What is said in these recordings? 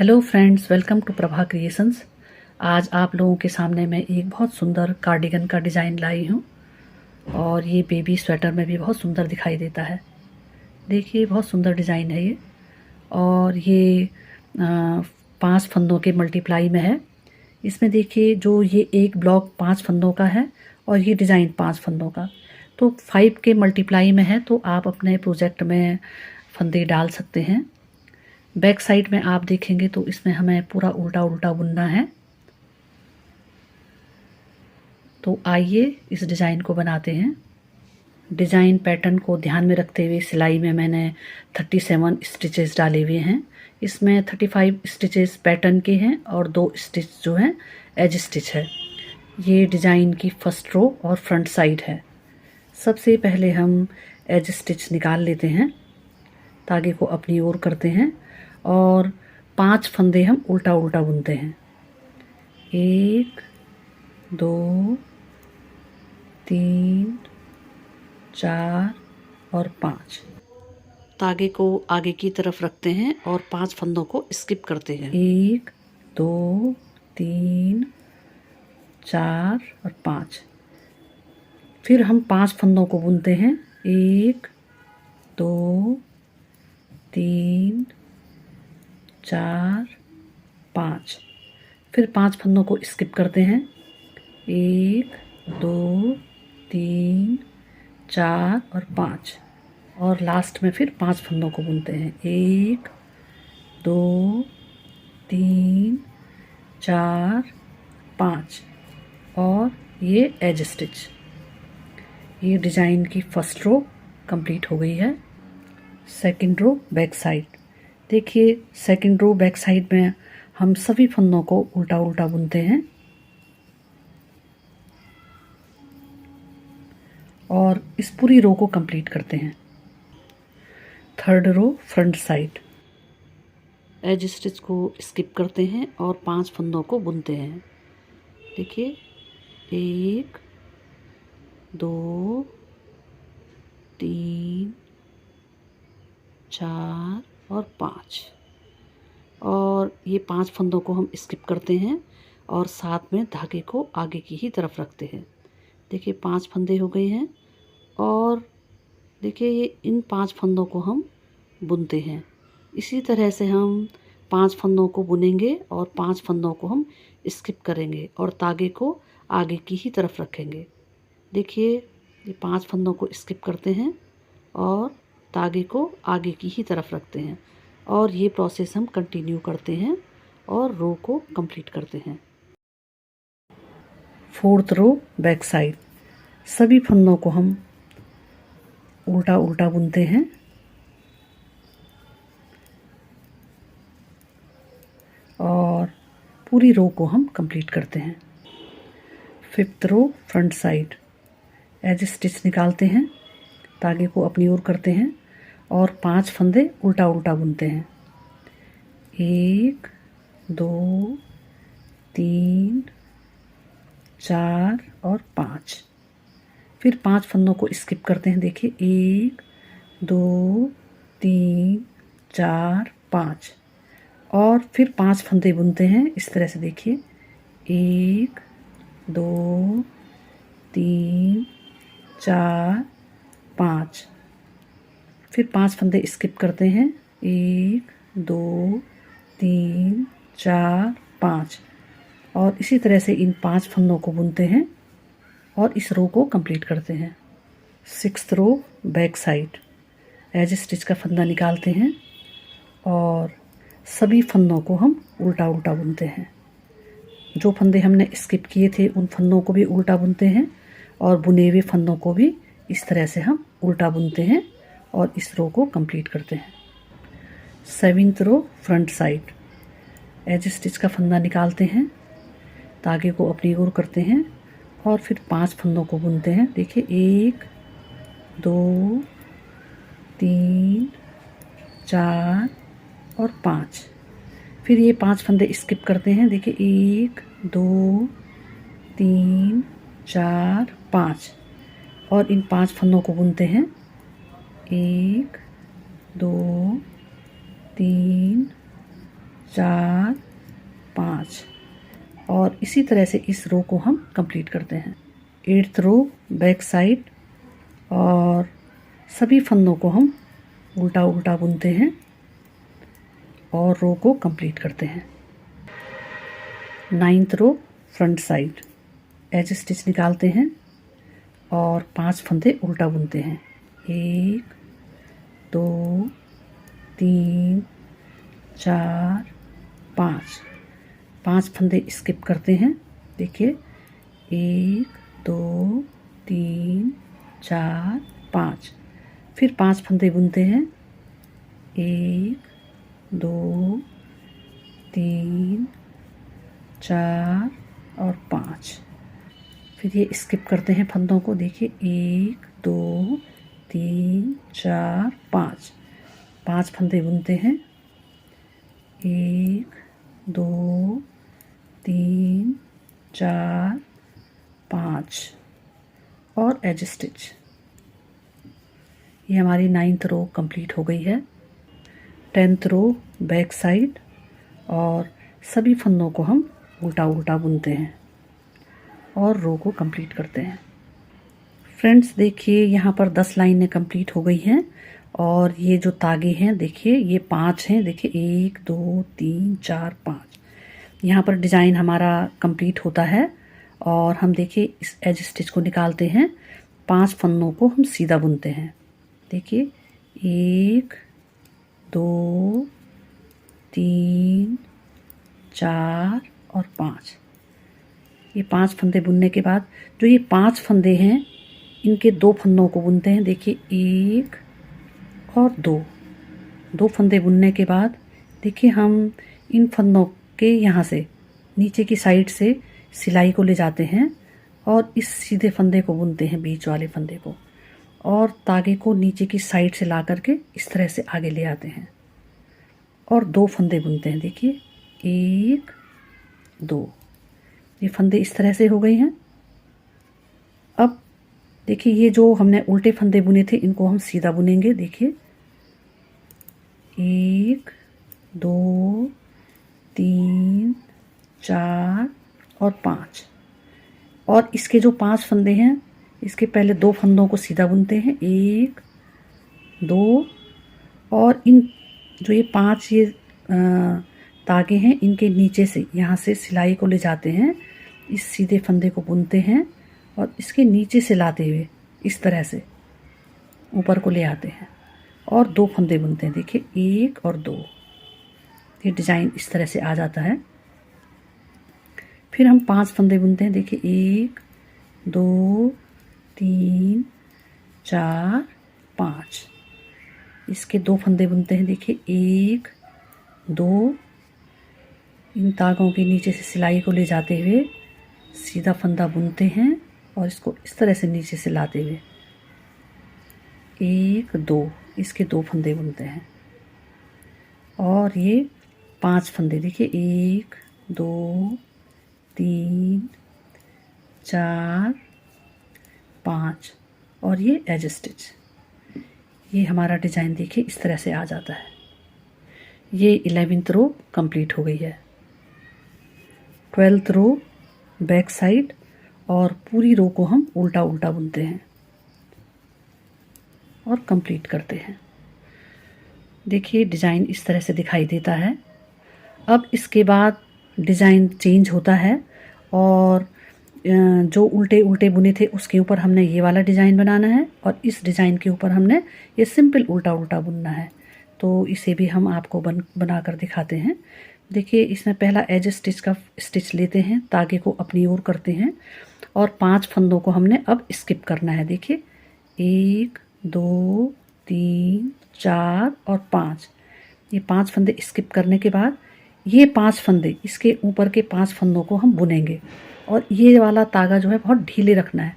Hello friends, welcome to Prabha creations. आज आप लोगों के सामने मैं एक बहुत सुंदर कार्डिगन का डिज़ाइन लाई हूँ और ये बेबी स्वेटर में भी बहुत सुंदर दिखाई देता है। देखिए, बहुत सुंदर डिज़ाइन है ये। और ये 5 फंदों के मल्टीप्लाई में है। इसमें देखिए, जो ये एक ब्लॉक 5 फंदों का है और ये डिज़ाइन 5 फंदों का, तो 5 के मल्टीप्लाई में है। तो आप अपने प्रोजेक्ट में फंदे डाल सकते हैं। बैक साइड में आप देखेंगे तो इसमें हमें पूरा उल्टा उल्टा बुनना है। तो आइए इस डिज़ाइन को बनाते हैं। डिज़ाइन पैटर्न को ध्यान में रखते हुए सिलाई में मैंने 37 स्टिचेस डाले हुए हैं। इसमें 35 स्टिचेस पैटर्न के हैं और 2 स्टिच जो हैं एज स्टिच है। ये डिज़ाइन की फर्स्ट रो और फ्रंट साइड है। सबसे पहले हम एज स्टिच निकाल लेते हैं, धागे को अपनी ओर करते हैं और 5 फंदे हम उल्टा उल्टा बुनते हैं। 1 2 3 4 और 5। धागे को आगे की तरफ रखते हैं और 5 फंदों को स्किप करते हैं। 1 2 3 4 और 5। फिर हम 5 फंदों को बुनते हैं। 1 2 3 4 5। फिर 5 फंदों को स्किप करते हैं। 1 2 3 4 और 5। और लास्ट में फिर 5 फंदों को बुनते हैं। 1 2 3 4 5 और ये एज स्टिच। ये डिज़ाइन की फर्स्ट रो कंप्लीट हो गई है। Second row back side. देखिए, सेकंड रो बैक साइड में हम सभी फंदों को उल्टा उल्टा बुनते हैं और इस पूरी रो को कंप्लीट करते हैं। Third row front side. Edge stitch को स्किप करते हैं और 5 फंदों को बुनते हैं। देखिए, 1 2 3 4 और 5। और ये 5 फंदों को हम स्किप करते हैं और साथ में धागे को आगे की ही तरफ रखते हैं। देखिए, 5 फंदे हो गए हैं और देखिए, ये इन 5 फंदों को हम बुनते हैं। इसी तरह से हम 5 फंदों को बुनेंगे और 5 फंदों को हम स्किप करेंगे और धागे को आगे की ही तरफ रखेंगे। देखिए, ये 5 फंदों को स्किप करते हैं और धागे को आगे की ही तरफ रखते हैं और ये प्रोसेस हम कंटिन्यू करते हैं और रो को कंप्लीट करते हैं। Fourth row back side. सभी फंदों को हम उल्टा उल्टा बुनते हैं और पूरी रो को हम कंप्लीट करते हैं। Fifth row front side. Edge stitch निकालते हैं, धागे को अपनी ओर करते हैं और 5 फंदे उल्टा उल्टा बुनते हैं। 1 2 3 4 और 5। फिर 5 फंदों को स्किप करते हैं। देखिए, 1 2 3 4 5 और फिर 5 फंदे बुनते हैं इस तरह से। देखिए, 1 2 3 4 5। फिर 5 फंदे स्किप करते हैं। 1 2 3 4 5 और इसी तरह से इन 5 फंदों को बुनते हैं और इस रो को कंप्लीट करते हैं। सिक्स्थ रो बैक साइड। एज स्टिच का फंदा निकालते हैं और सभी फंदों को हम उल्टा उल्टा बुनते हैं। जो फंदे हमने स्किप किए थे उन फंदों को भी उल्टा बुनते हैं और बुने हुए फंदों को भी इस तरह से हम उल्टा बुनते हैं और इस रो को कंप्लीट करते हैं। सेवेंथ रो फ्रंट साइड। एज स्टिच का फंदा निकालते हैं, धागे को अपनी ओर करते हैं और फिर 5 फंदों को बुनते हैं। देखिए, 1 2 3 4 और 5। फिर ये 5 फंदे स्किप करते हैं। देखिए, 1 2 3 4 5 और इन 5 फंदों को बुनते हैं। 1 2 3 4 इसी तरह से इस रो को हम कंप्लीट करते हैं। 8th रो बैक साइड और सभी फंदों को हम उल्टा उल्टा बुनते हैं और रो को कंप्लीट करते हैं। 9th रो फ्रंट साइड एज स्टिच निकालते हैं और 5 फंदे उल्टा बुनते हैं। 1 2 3 4 5 फंदे स्किप करते हैं। देखिए 1 2 3 4 5, फिर 5 फंदे बुनते हैं। 1 2 3 4 और 5, फिर ये स्किप करते हैं फंदों को। देखिए 1 2 3 4 5 फंदे बुनते हैं। 1 2 3 4 5 और एज स्टिच। ये हमारी 9th रो कंप्लीट हो गई है। 10th रो बैक साइड और सभी फंदों को हम उल्टा उल्टा बुनते हैं और रो को कंप्लीट करते हैं। फ्रेंड्स देखिए यहाँ पर 10 लाइनें कंप्लीट हो गई हैं और ये जो तागे हैं देखिए ये 5 हैं। देखिए 1 2 3 4 5, यहाँ पर डिज़ाइन हमारा कंप्लीट होता है और हम देखिए इस एज स्टिच को निकालते हैं। 5 फंदों को हम सीधा बुनते हैं। देखिए 1 2 3 4 और 5, ये 5 फंदे बुनने के बाद जो ये 5 फंदे हैं इनके 2 फंदों को बुनते हैं। देखिए 1 और 2 फंदे बुनने के बाद देखिए हम इन फंदों के यहाँ से नीचे की साइड से सिलाई को ले जाते हैं और इस सीधे फंदे को बुनते हैं, बीच वाले फंदे को, और तागे को नीचे की साइड से ला करके इस तरह से आगे ले आते हैं और 2 फंदे बुनते हैं। देखिए 1 2, ये फंदे इस तरह से हो गए हैं। अब देखिए ये जो हमने उल्टे फंदे बुने थे इनको हम सीधा बुनेंगे। देखिए 1 2 3 4 और 5, और इसके जो 5 फंदे हैं इसके पहले 2 फंदों को सीधा बुनते हैं। 1 2, और इन जो ये 5 ये तागे हैं इनके नीचे से यहाँ से सिलाई को ले जाते हैं, इस सीधे फंदे को बुनते हैं और इसके नीचे से लाते हुए इस तरह से ऊपर को ले आते हैं और 2 फंदे बुनते हैं। देखिए 1 और 2, ये डिज़ाइन इस तरह से आ जाता है। फिर हम 5 फंदे बुनते हैं। देखिए 1 2 3 4 5, इसके 2 फंदे बुनते हैं। देखिए 1 2, इन तागों के नीचे से सिलाई को ले जाते हुए सीधा फंदा बुनते हैं और इसको इस तरह से नीचे से लाते हुए 1 2, इसके 2 फंदे बुनते हैं और ये 5 फंदे। देखिए 1 2 3 4 5 और ये एज स्टिच। ये हमारा डिज़ाइन देखिए इस तरह से आ जाता है। ये 11th रो कंप्लीट हो गई है। 12th रो बैक साइड और पूरी रो को हम उल्टा उल्टा बुनते हैं और कंप्लीट करते हैं। देखिए डिज़ाइन इस तरह से दिखाई देता है। अब इसके बाद डिज़ाइन चेंज होता है और जो उल्टे उल्टे बुने थे उसके ऊपर हमने ये वाला डिज़ाइन बनाना है और इस डिज़ाइन के ऊपर हमने ये सिंपल उल्टा उल्टा बुनना है। तो इसे भी हम आपको बना कर दिखाते हैं। देखिए इसमें पहला एज स्टिच का स्टिच लेते हैं, तागे को अपनी ओर करते हैं और 5 फंदों को हमने अब स्किप करना है। देखिए 1 2 3 4 और 5, ये 5 फंदे स्किप करने के बाद ये 5 फंदे इसके ऊपर के 5 फंदों को हम बुनेंगे और ये वाला तागा जो है बहुत ढीले रखना है,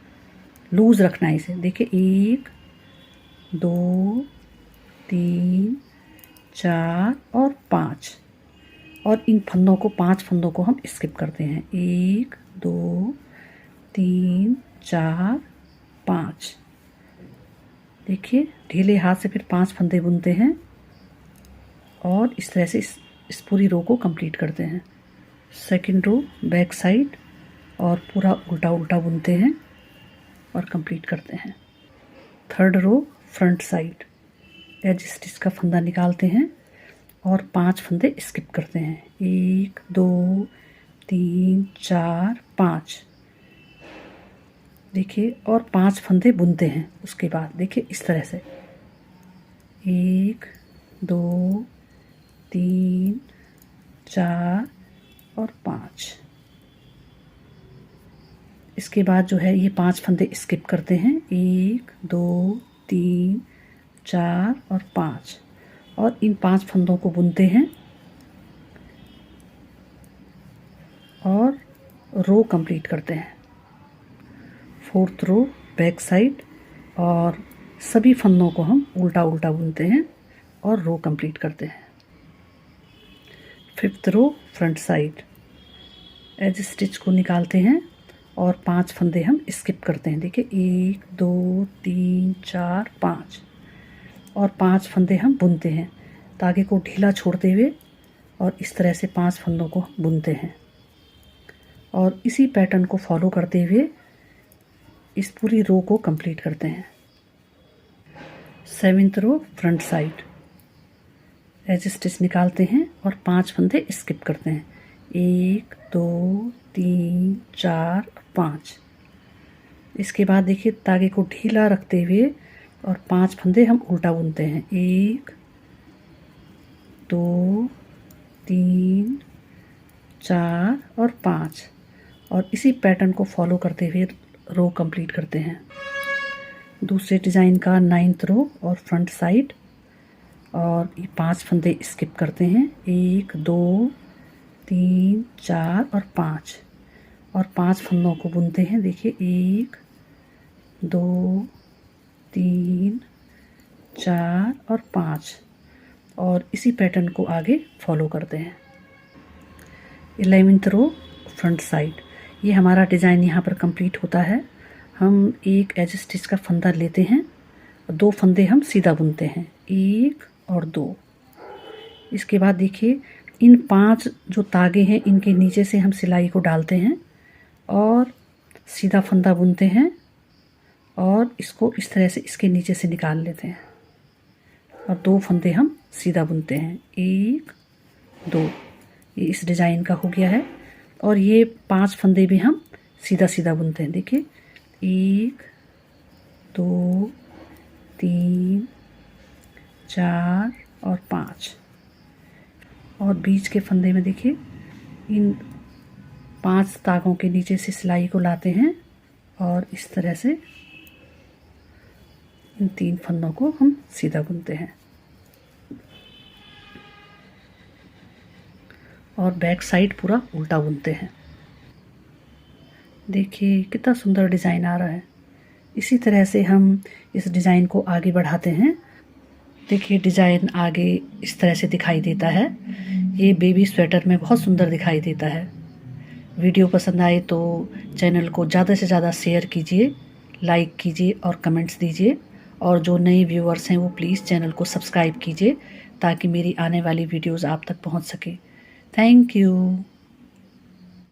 लूज रखना है इसे। देखिए 1 2 3 4 और 5, और इन फंदों को 5 फंदों को हम स्किप करते हैं। 1 2 3 4 5, देखिए ढीले हाथ से फिर 5 फंदे बुनते हैं और इस तरह से इस पूरी रो को कंप्लीट करते हैं। सेकंड रो बैक साइड और पूरा उल्टा उल्टा बुनते हैं और कंप्लीट करते हैं। Third row front side edge stitch का फंदा निकालते हैं और 5 फंदे स्किप करते हैं। 1 2 3 4 5 देखिए, और 5 फंदे बुनते हैं। उसके बाद देखिए इस तरह से 1 2 3 4 और 5। इसके बाद जो है ये 5 फंदे स्किप करते हैं। 1 2 3 4 और 5 और इन 5 फंदों को बुनते हैं और रो कंप्लीट करते हैं। फोर्थ रो बैक साइड और सभी फंदों को हम उल्टा उल्टा बुनते हैं और रो कंप्लीट करते हैं। Fifth row front side edge stitch को निकालते हैं और 5 फंदे हम स्किप करते हैं। देखिए 1 2 3 4 5 और 5 फंदे हम बुनते हैं धागे को ढीला छोड़ते हुए और इस तरह से 5 फंदों को बुनते हैं और इसी पैटर्न को फॉलो करते हुए इस पूरी रो को कंप्लीट करते हैं। सेवेंथ रो फ्रंट साइड एज स्टिच निकालते हैं और 5 फंदे स्किप करते हैं। 1 2 3 4 5। इसके बाद देखिए धागे को ढीला रखते हुए और 5 फंदे हम उल्टा बुनते हैं। 1 2 3 4 और 5 और इसी पैटर्न को फॉलो करते हुए रो कंप्लीट करते हैं। दूसरे डिज़ाइन का 9th रो और फ्रंट साइड और ये 5 फंदे स्किप करते हैं। 1 2 3 4 और 5 और 5 फंदों को बुनते हैं। देखिए 1 2 3 4 और 5 और इसी पैटर्न को आगे फॉलो करते हैं। 11th रो फ्रंट साइड ये हमारा डिज़ाइन यहाँ पर कंप्लीट होता है। हम एक एज स्टिच का फंदा लेते हैं, 2 फंदे हम सीधा बुनते हैं, 1 और 2। इसके बाद देखिए इन 5 जो तागे हैं इनके नीचे से हम सिलाई को डालते हैं और सीधा फंदा बुनते हैं और इसको इस तरह से इसके नीचे से निकाल लेते हैं और 2 फंदे हम सीधा बुनते हैं। 1 2 ये इस डिज़ाइन का हो गया है और ये 5 फंदे भी हम सीधा सीधा बुनते हैं। देखिए 1 2 3 4 और 5 और बीच के फंदे में देखिए इन 5 तागों के नीचे से सिलाई को लाते हैं और इस तरह से इन 3 फंदों को हम सीधा बुनते हैं और बैक साइड पूरा उल्टा बुनते हैं। देखिए कितना सुंदर डिज़ाइन आ रहा है। इसी तरह से हम इस डिज़ाइन को आगे बढ़ाते हैं। देखिए डिज़ाइन आगे इस तरह से दिखाई देता है। ये बेबी स्वेटर में बहुत सुंदर दिखाई देता है। वीडियो पसंद आए तो चैनल को ज़्यादा से ज़्यादा शेयर कीजिए, लाइक कीजिए और कमेंट्स दीजिए और जो नए व्यूअर्स हैं वो प्लीज़ चैनल को सब्सक्राइब कीजिए ताकि मेरी आने वाली वीडियोज़ आप तक पहुंच सके। Thank you.